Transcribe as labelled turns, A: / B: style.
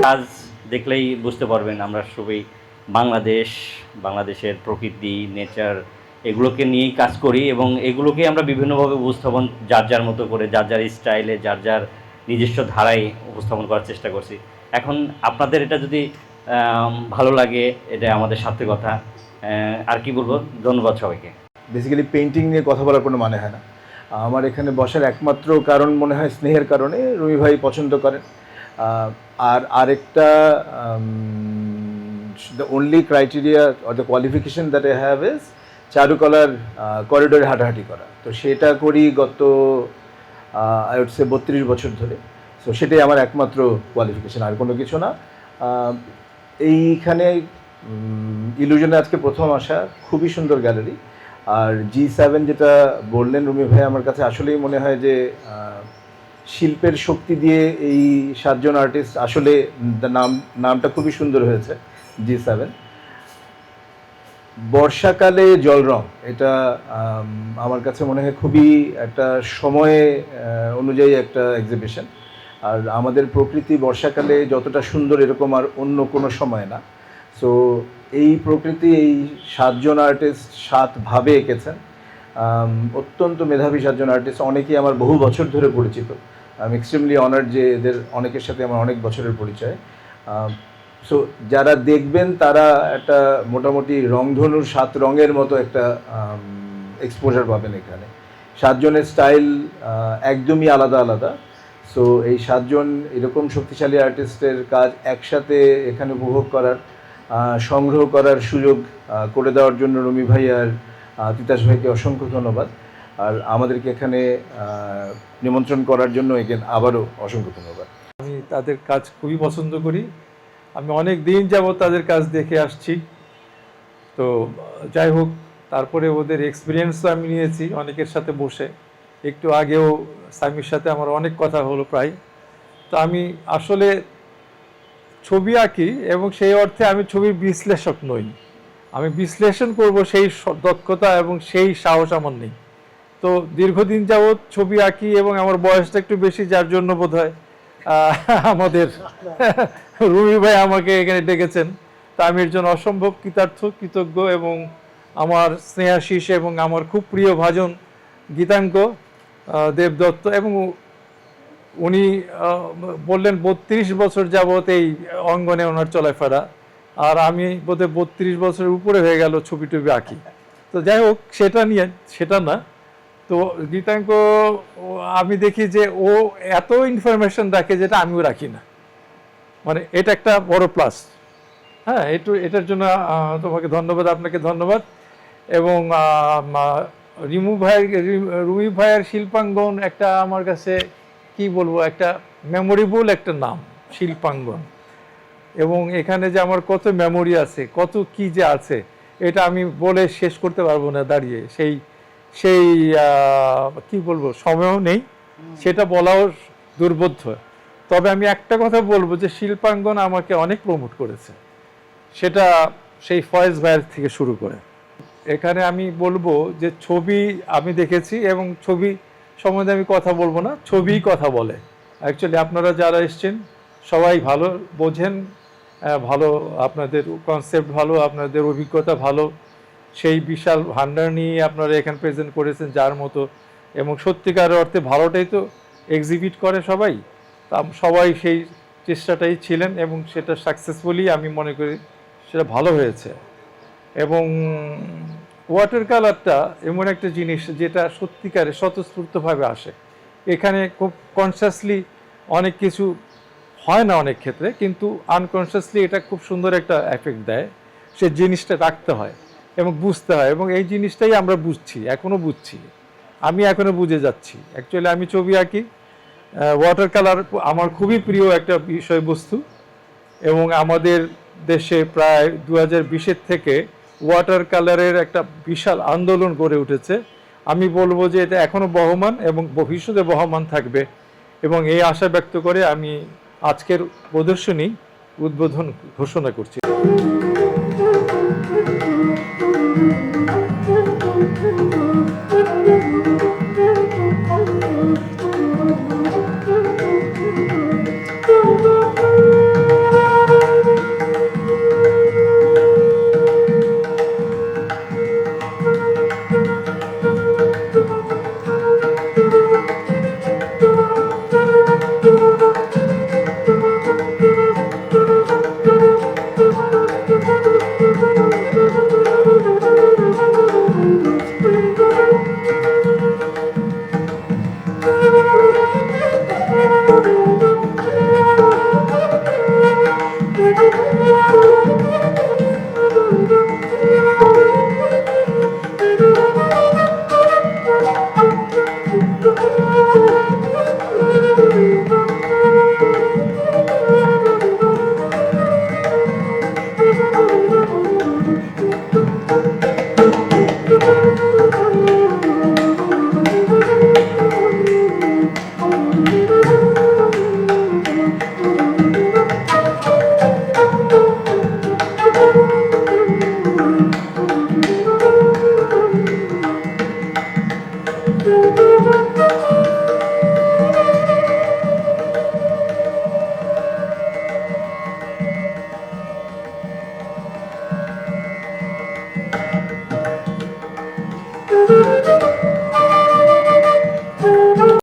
A: কাজ দেখলেই বুঝতে পারবেন আমরা সবাই বাংলাদেশের প্রকৃতি, নেচার এগুলোকে নিয়েই কাজ করি এবং এগুলোকে আমরা বিভিন্নভাবে উপস্থাপন যার যার মতো করে, যার যার স্টাইলে, যার যার নিজস্ব ধারায় উপস্থাপন করার চেষ্টা করছি। এখন আপনাদের এটা যদি ভালো লাগে, এটা আমাদের সার্থকতা। আর কি বলবো, ধন্যবাদ সবাইকে।
B: বেসিক্যালি পেইন্টিং নিয়ে কথা বলার কোনো মানে হয় না। আমার এখানে বসার একমাত্র কারণ মনে হয় স্নেহের কারণে। রুমি ভাই পছন্দ করেন। আর আরেকটা the only criteria or the qualification that I have is চারুকলার করিডোরে হাঁটাহাঁটি করা। তো সেটা করি গত আই উড সে 32 বছর ধরে। সো সেটাই আমার একমাত্র কোয়ালিফিকেশন, আর কোনো কিছু না। এইখানে ইলুশনে আজকে প্রথম আসা, খুবই সুন্দর গ্যালারি। আর G7 যেটা বললেন রুমি ভাই, আমার কাছে আসলেই মনে হয় যে শিল্পের শক্তি দিয়ে এই 7 জন আর্টিস্ট, আসলে নামটা খুবই সুন্দর হয়েছে G7। বর্ষাকালে জলরং, এটা আমার কাছে মনে হয় খুবই একটা সময় অনুযায়ী একটা এক্সিবিশন। আর আমাদের প্রকৃতি বর্ষাকালে যতটা সুন্দর এরকম আর অন্য কোনো সময় না। সো এই প্রকৃতি এই 7 জন আর্টিস্ট 7 ভাবে এঁকেছেন। অত্যন্ত মেধাবী 7 জন আর্টিস্ট, অনেকেই আমার বহু বছর ধরে পরিচিত। আমি এক্সট্রিমলি অনার্ড যে এদের অনেকের সাথে আমার অনেক বছরের পরিচয়। সো যারা দেখবেন তারা একটা মোটামুটি রংধনুর 7 রঙের মতো একটা এক্সপোজার পাবেন এখানে। 7 জনের স্টাইল একদমই আলাদা আলাদা। সো এই 7 জন এরকম শক্তিশালী আর্টিস্টের কাজ একসাথে এখানে উপভোগ করার, সংগ্রহ করার সুযোগ করে দেওয়ার জন্য রুমি ভাই আর তিতাস ভাইকে অসংখ্য ধন্যবাদ। আর আমাদেরকে এখানে নিমন্ত্রণ করার জন্য এগেন আবারও অসংখ্য ধন্যবাদ।
C: আমি তাদের কাজ খুবই পছন্দ করি। আমি অনেক দিন যাবত তাদের কাজ দেখে আসছি। তো যাই হোক, তারপরে ওদের এক্সপিরিয়েন্সও আমি নিয়েছি অনেকের সাথে বসে। একটু আগেও সামির সাথে আমার অনেক কথা হলো প্রায়। তো আমি আসলে ছবি আঁকি এবং সেই অর্থে আমি ছবির বিশ্লেষক নই। আমি বিশ্লেষণ করব সেই দক্ষতা এবং সেই সাহস আমার নেই। তো দীর্ঘদিন যাবৎ ছবি আঁকি এবং আমার বয়সটা একটু বেশি, যার জন্য বোধহয় আমাদের রুমি ভাই আমাকে এখানে ডেকেছেন। তা আমি এর জন্য অসম্ভব কৃতজ্ঞ এবং আমার স্নেহাশিস এবং আমার খুব প্রিয় ভাজন গীতাঙ্ক দেবদত্ত, এবং উনি বললেন 32 বছর যাবৎ এই অঙ্গনে ওনার চলাফেরা, আর আমি বোধহয় 32 বছরের উপরে হয়ে গেল ছবি টবি আঁকি। তো যাই হোক, সেটা না। তো গীতাঙ্ক, আমি দেখি যে ও এত ইনফরমেশন রাখে যেটা আমিও রাখি না, মানে এটা একটা বড় প্লাস। হ্যাঁ, এটার জন্য তোমাকে ধন্যবাদ, আপনাকে ধন্যবাদ। এবং রুমি ভাইয়ের শিল্পাঙ্গন একটা আমার কাছে কি বলবো, একটা মেমোরেবল একটা নাম, শিল্পাঙ্গন। এবং এখানে যে আমার কত মেমোরি আছে, কত কি যে আছে, এটা আমি বলে শেষ করতে পারবো না দাঁড়িয়ে। সেই কি বলবো, সময়ও নেই, সেটা বলাও দুর্বোধ্য। তবে আমি একটা কথা বলবো যে শিল্পাঙ্গন আমাকে অনেক প্রমোট করেছে, সেটা সেই ফয়েজ ভাইয়ের থেকে শুরু করে। এখানে আমি বলবো যে ছবি আমি দেখেছি এবং ছবি সম্বন্ধে আমি কথা বলবো না, ছবিই কথা বলে। অ্যাকচুয়ালি আপনারা যারা এসছেন সবাই ভালো বোঝেন, ভালো, আপনাদের কনসেপ্ট ভালো, আপনাদের অভিজ্ঞতা ভালো। সেই বিশাল ভান্ডার নিয়ে আপনারা এখানে প্রেজেন্ট করেছেন যার মতো, এবং সত্যিকার অর্থে ভালোটাই তো এক্সিবিট করে সবাই। সবাই সেই চেষ্টাটাই ছিলেন এবং সেটা সাকসেসফুলি আমি মনে করি সেটা ভালো হয়েছে। এবং ওয়াটার কালারটা এমন একটা জিনিস যেটা সত্যিকারে স্বতঃস্ফূর্তভাবে আসে। এখানে খুব কনসিয়াসলি অনেক কিছু হয় না অনেক ক্ষেত্রে, কিন্তু আনকনসিয়াসলি এটা খুব সুন্দর একটা এফেক্ট দেয়। সে জিনিসটা রাখতে হয় এবং বুঝতে হয়, এবং এই জিনিসটাই আমরা বুঝছি, এখনও বুঝছি, আমি এখনও বুঝে যাচ্ছি। অ্যাকচুয়ালি আমি ছবি আঁকি, ওয়াটার কালার আমার খুবই প্রিয় একটা বিষয়বস্তু, এবং আমাদের দেশে প্রায় 2020-এর থেকে ওয়াটার কালারের একটা বিশাল আন্দোলন গড়ে উঠেছে। আমি বলবো যে এটা এখনও বহমান এবং ভবিষ্যতে বহমান থাকবে, এবং এই আশা ব্যক্ত করে আমি আজকের প্রদর্শনী উদ্বোধন ঘোষণা করছি।